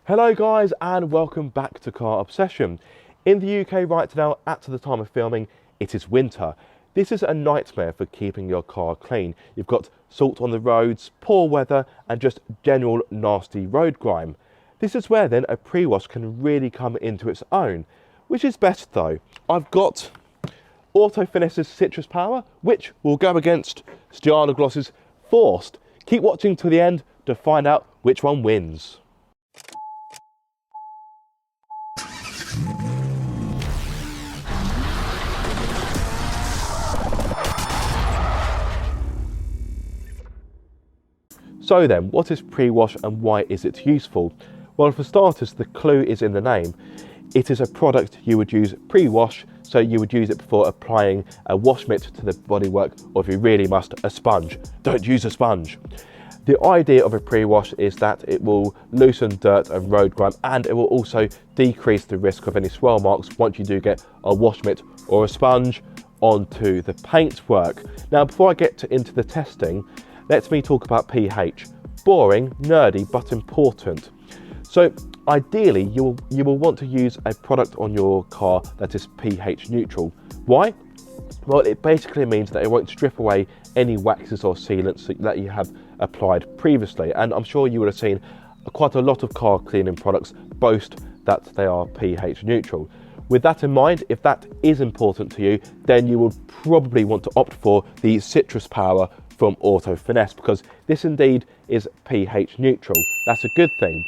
Hello guys and welcome back to Car Obsession. In the UK right now, at the time of filming, it is winter. This is a nightmare for keeping your car clean. You've got salt on the roads, poor weather and just general nasty road grime. This is where then a pre-wash can really come into its own. Which is best though? I've got Auto Finesse's Citrus Power, which will go against Stjarnagloss's Forst. Keep watching till the end to find out which one wins. So then, what is pre-wash and why is it useful? Well, for starters, the clue is in the name. It is a product you would use pre-wash, so you would use it before applying a wash mitt to the bodywork, or if you really must, a sponge. Don't use a sponge. The idea of a pre-wash is that it will loosen dirt and road grime, and it will also decrease the risk of any swirl marks once you do get a wash mitt or a sponge onto the paintwork. Now, before I get into the testing, let me talk about pH. Boring, nerdy, but important. So ideally, you will want to use a product on your car that is pH neutral. Why? Well, it basically means that it won't strip away any waxes or sealants that you have applied previously. And I'm sure you would have seen quite a lot of car cleaning products boast that they are pH neutral. With that in mind, if that is important to you, then you will probably want to opt for the Citrus Power from Auto Finesse, because this indeed is pH neutral. That's a good thing.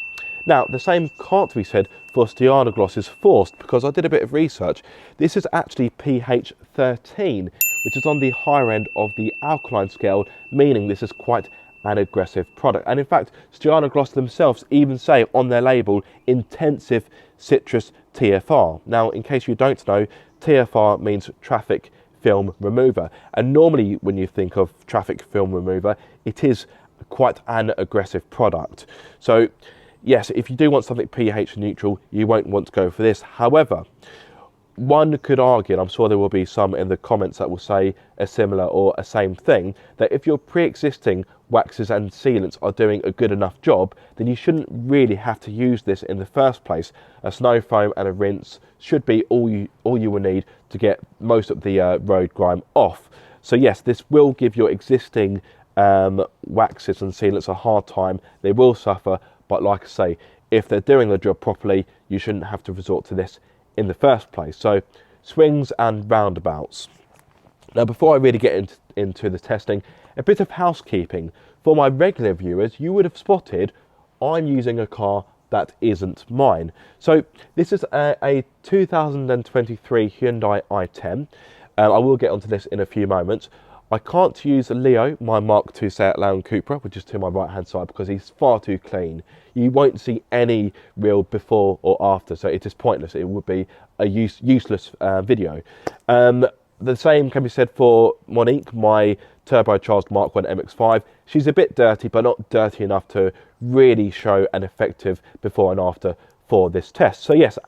Now, the same can't be said for Stjarnagloss's Forst, because I did a bit of research. This is actually pH 13, which is on the higher end of the alkaline scale, meaning this is quite an aggressive product. And in fact, Stjarnagloss themselves even say on their label, intensive citrus TFR. Now, in case you don't know, TFR means traffic film remover, and normally when you think of traffic film remover, it is quite an aggressive product. So yes, if you do want something pH neutral, you won't want to go for this. However, one could argue, and I'm sure there will be some in the comments that will say a similar or a same thing, that if your pre-existing waxes and sealants are doing a good enough job, then you shouldn't really have to use this in the first place. A snow foam and a rinse should be all you will need to get most of the road grime off. So yes, this will give your existing waxes and sealants a hard time. They will suffer, but like I say, if they're doing the job properly, you shouldn't have to resort to this in the first place. So swings and roundabouts. Now, before I really get into the testing, a bit of housekeeping. For my regular viewers, you would have spotted I'm using a car that isn't mine. So this is a 2023 Hyundai i10. I will get onto this in a few moments. I can't use Leo, my Mark II Seat Leon Cupra, which is to my right hand side, because he's far too clean. You won't see any real before or after, so it is pointless. It would be a useless video. The same can be said for Monique, my turbocharged Mark I MX-5. She's a bit dirty, but not dirty enough to really show an effective before and after for this test. So yes,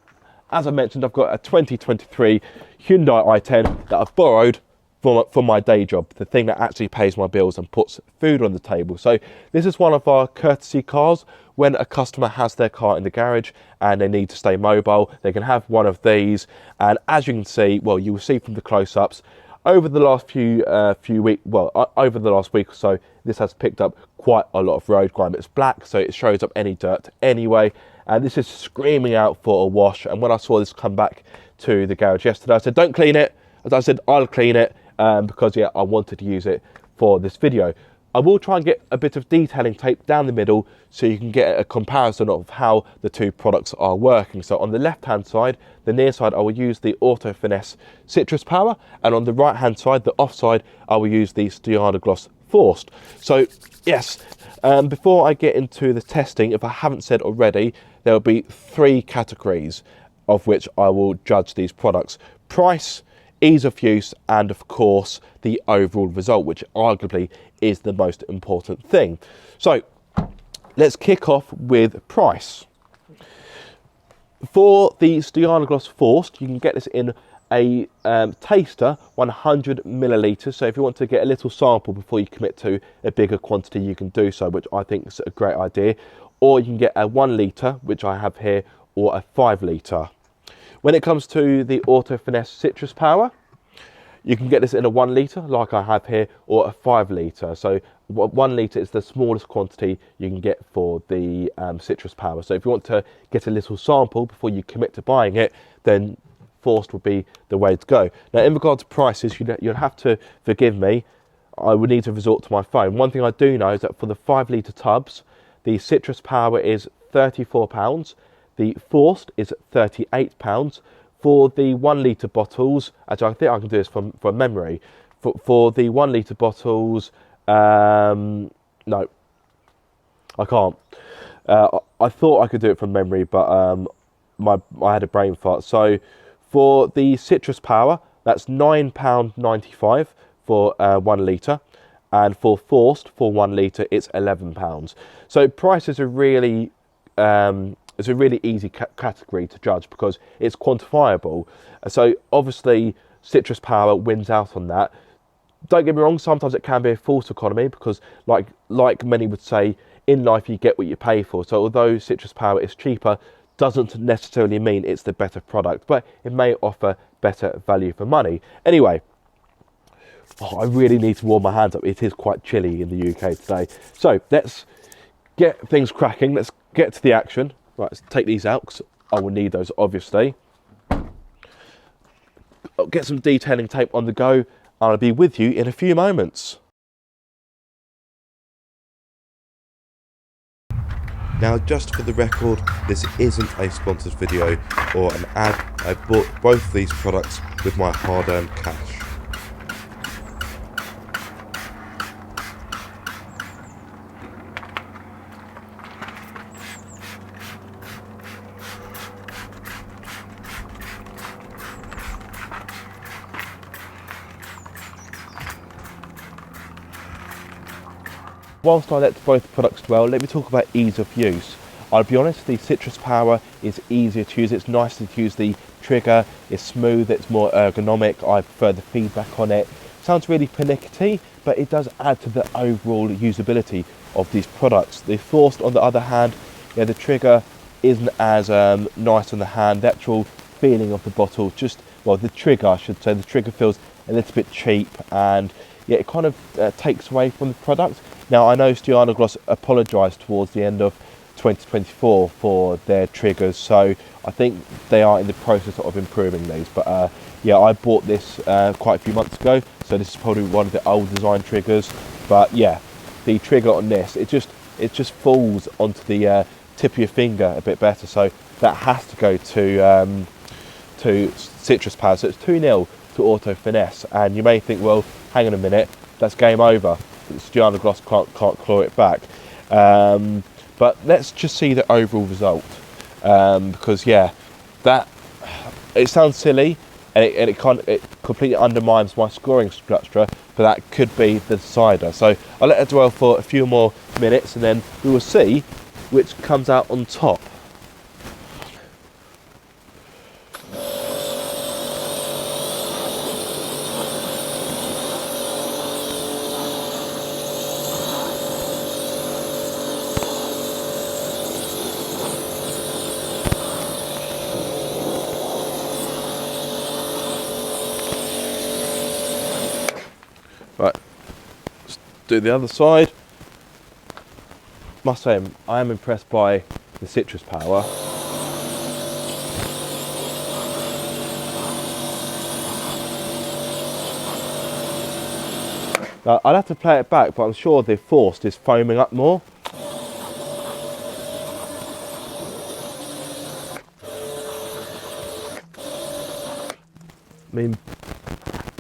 as I mentioned, I've got a 2023 Hyundai i10 that I've borrowed for my day job, the thing that actually pays my bills and puts food on the table. So this is one of our courtesy cars. When a customer has their car in the garage and they need to stay mobile, they can have one of these. And as you can see, well, you will see from the close-ups, over the last over the last week or so, this has picked up quite a lot of road grime. It's black, so it shows up any dirt anyway. And this is screaming out for a wash. And when I saw this come back to the garage yesterday, I said, don't clean it. As I said, I'll clean it. Because yeah, I wanted to use it for this video. I will try and get a bit of detailing tape down the middle so you can get a comparison of how the two products are working. So on the left hand side, the near side, I will use the Auto Finesse Citrus Power, and on the right hand side, the off side, I will use the Stjarnagloss Forst. So yes, before I get into the testing, if I haven't said already, there will be 3 categories of which I will judge these products: price, ease of use, and of course the overall result, which arguably is the most important thing. So let's kick off with price. For the Stjarnagloss Forst, you can get this in a taster, 100 millilitres. So if you want to get a little sample before you commit to a bigger quantity, you can do so, which I think is a great idea. or you can get a 1 litre, which I have here, or a 5 litre. When it comes to the Auto Finesse Citrus Power, you can get this in a 1 litre, like I have here, or a 5 litre. So 1 litre is the smallest quantity you can get for the Citrus Power. So if you want to get a little sample before you commit to buying it, then Forst would be the way to go. Now, in regard to prices, you'll have to forgive me. I would need to resort to my phone. One thing I do know is that for the 5 litre tubs, the Citrus Power is £34. The Forst is £38. For the 1 litre bottles, actually I think I can do this from memory. For the 1 litre bottles, no, I can't. I thought I could do it from memory, but I had a brain fart. So for the Citrus Power, that's £9.95 for 1 litre, and for Forst for 1 litre it's £11. So prices are really it's a really easy category to judge because it's quantifiable. So obviously Citrus Power wins out on that. Don't get me wrong, sometimes it can be a false economy because like many would say, in life you get what you pay for. So although Citrus Power is cheaper, doesn't necessarily mean it's the better product, but it may offer better value for money. Anyway, I really need to warm my hands up. It is quite chilly in the UK today. So let's get things cracking. Let's get to the action. Right, let's take these out because I will need those obviously. I'll get some detailing tape on the go. I'll be with you in a few moments. Now, just for the record, this isn't a sponsored video or an ad. I bought both these products with my hard-earned cash. Whilst I let both products dwell, let me talk about ease of use. I'll be honest, the Citrus Power is easier to use. It's nicer to use. The trigger is smooth, it's more ergonomic. I prefer the feedback on it. Sounds really pernickety, but it does add to the overall usability of these products. The Forst, on the other hand, yeah, the trigger isn't as nice on the hand. The actual feeling of the bottle, the trigger I should say, the trigger feels a little bit cheap, and yeah, it kind of takes away from the product. Now, I know Stjarnagloss apologised towards the end of 2024 for their triggers, so I think they are in the process of improving these. But yeah, I bought this quite a few months ago, so this is probably one of the old design triggers. But yeah, the trigger on this, it just falls onto the tip of your finger a bit better, so that has to go to Citrus Power. So it's 2-0 to Auto Finesse, and you may think, well, hang on a minute, that's game over. Stjarnagloss can't claw it back. But let's just see the overall result, because yeah, it sounds silly, and it completely undermines my scoring structure, but that could be the decider. So I'll let it dwell for a few more minutes, and then we will see which comes out on top. Right, let's do the other side. Must say, I am impressed by the Citrus Power. Now, I'll have to play it back, but I'm sure the Forst is foaming up more. I mean,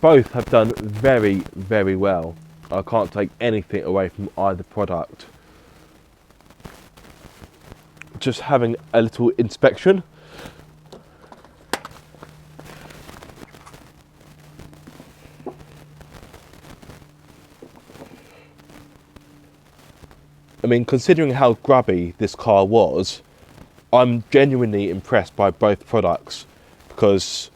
both have done very, very well. I can't take anything away from either product. Just having a little inspection. I mean, considering how grubby this car was, I'm genuinely impressed by both products, because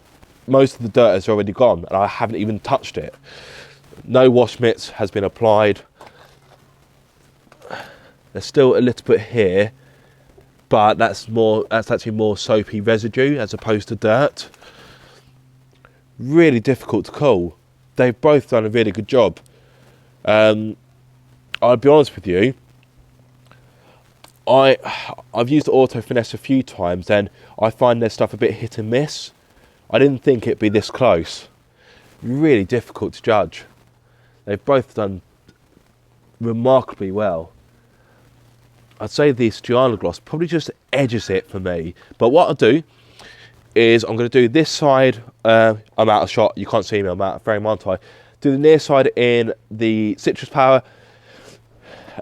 most of the dirt has already gone and I haven't even touched it. No wash mitts has been applied. There's still a little bit here, but that's actually more soapy residue as opposed to dirt. Really difficult to call. They've both done a really good job. I'll be honest with you, I've used Auto Finesse a few times and I find their stuff a bit hit and miss. I didn't think it'd be this close. Really difficult to judge. They've both done remarkably well. I'd say the Stjarnagloss probably just edges it for me. But what I'll do is I'm going to do this side. I'm out of shot. You can't see me. I'm out of frame, aren't I? Do the near side in the Citrus Power,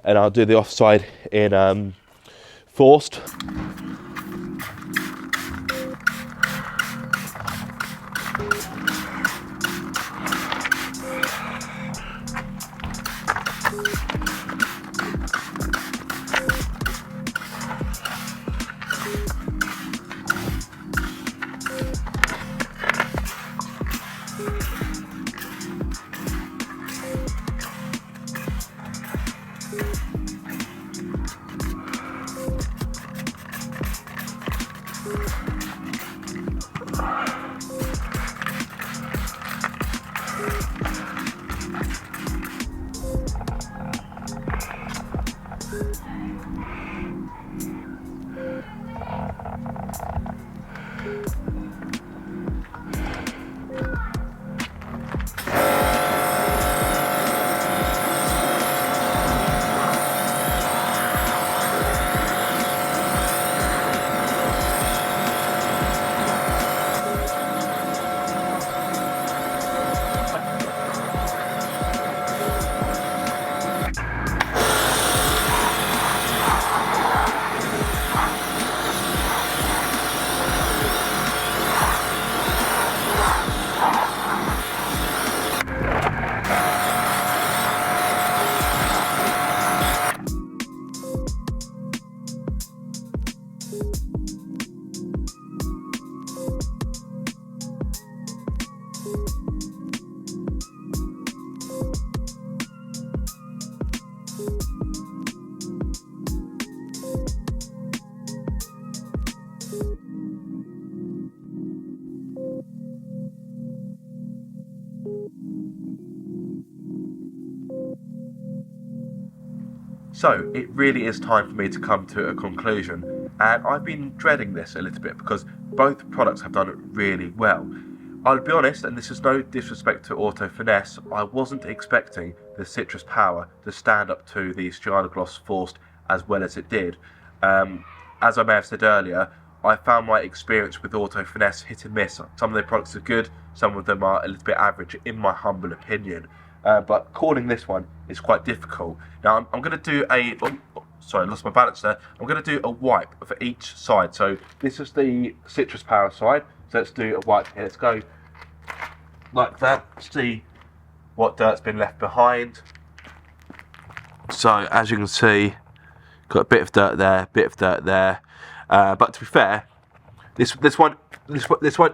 and I'll do the off side in Forst. So it really is time for me to come to a conclusion, and I've been dreading this a little bit because both products have done really well. I'll be honest, and this is no disrespect to Auto Finesse, I wasn't expecting the Citrus Power to stand up to the Stjarnagloss Forst as well as it did. As I may have said earlier, I found my experience with Auto Finesse hit and miss. Some of their products are good, some of them are a little bit average, in my humble opinion. But calling this one is quite difficult. Now I'm going to do a, sorry, I lost my balance there. I'm going to do a wipe for each side. So this is the Citrus Power side. So let's do a wipe here. Let's go like that. See what dirt's been left behind. So as you can see, got a bit of dirt there, bit of dirt there. But to be fair, this won't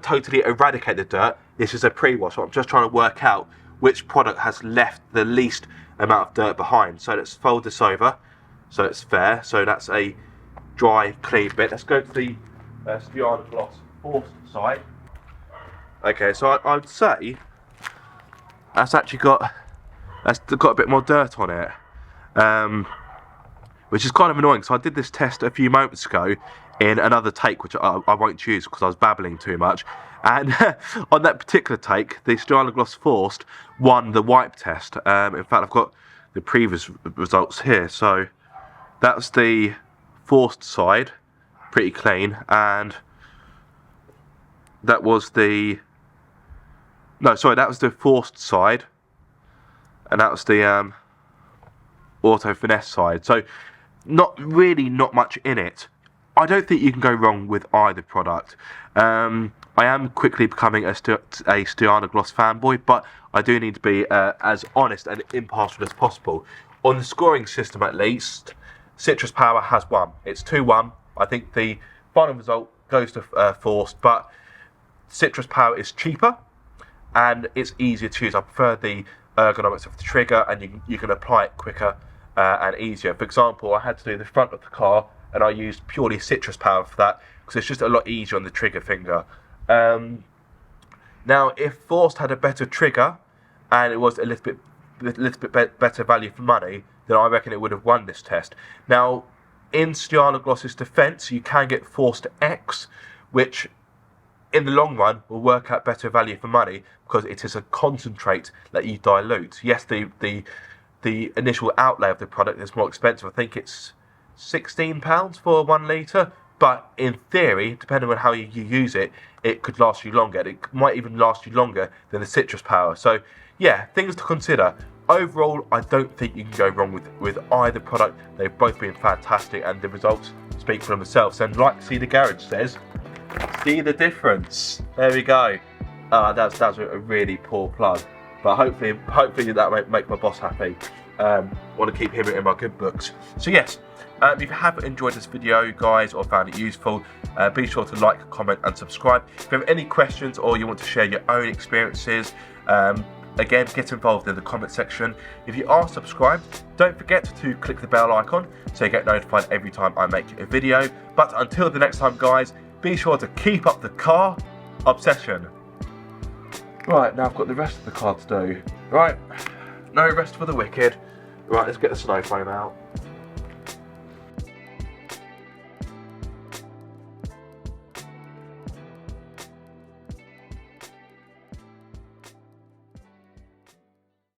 totally eradicate the dirt. This is a pre-wash. So I'm just trying to work out which product has left the least amount of dirt behind. So let's fold this over so it's fair. So that's a dry, clean bit. Let's go to the Stjarnagloss Forst side. Okay, so I would say that's actually got a bit more dirt on it, which is kind of annoying. So I did this test a few moments ago in another take, which I won't use because I was babbling too much. And on that particular take, the Stjarnagloss Forst won the wipe test. In fact, I've got the previous results here. So that's the Forst side, pretty clean, and that was the that was the Forst side, and that was the Auto Finesse side. So not much in it. I don't think you can go wrong with either product. I am quickly becoming a Stjarnagloss fanboy, but I do need to be as honest and impartial as possible. On the scoring system at least, Citrus Power has won. It's 2-1. I think the final result goes to Forst, but Citrus Power is cheaper and it's easier to use. I prefer the ergonomics of the trigger, and you can apply it quicker and easier. For example, I had to do the front of the car and I used purely citrus power for that because it's just a lot easier on the trigger finger. Now, if Forst had a better trigger and it was a little bit better value for money, then I reckon it would have won this test. Now, in Stjarnagloss's defence, you can get Forst X, which in the long run will work out better value for money because it is a concentrate that you dilute. Yes, the initial outlay of the product is more expensive. I think it's £16 for 1 litre, but in theory, depending on how you use it, it could last you longer. It might even last you longer than the citrus power. So yeah, things to consider. Overall, I don't think you can go wrong with either product. They've both been fantastic and the results speak for themselves. And like See the Garage says, see the difference. There we go. That's a really poor plug, but hopefully that might make my boss happy. Want to keep him in my good books. So yes, if you have enjoyed this video, guys, or found it useful, be sure to like, comment and subscribe. If you have any questions or you want to share your own experiences, again, get involved in the comment section. If you are subscribed, don't forget to click the bell icon so you get notified every time I make a video. But until the next time, guys, be sure to keep up the car obsession. Right, now I've got the rest of the car to do. Right, no rest for the wicked. Right, let's get the snow foam out.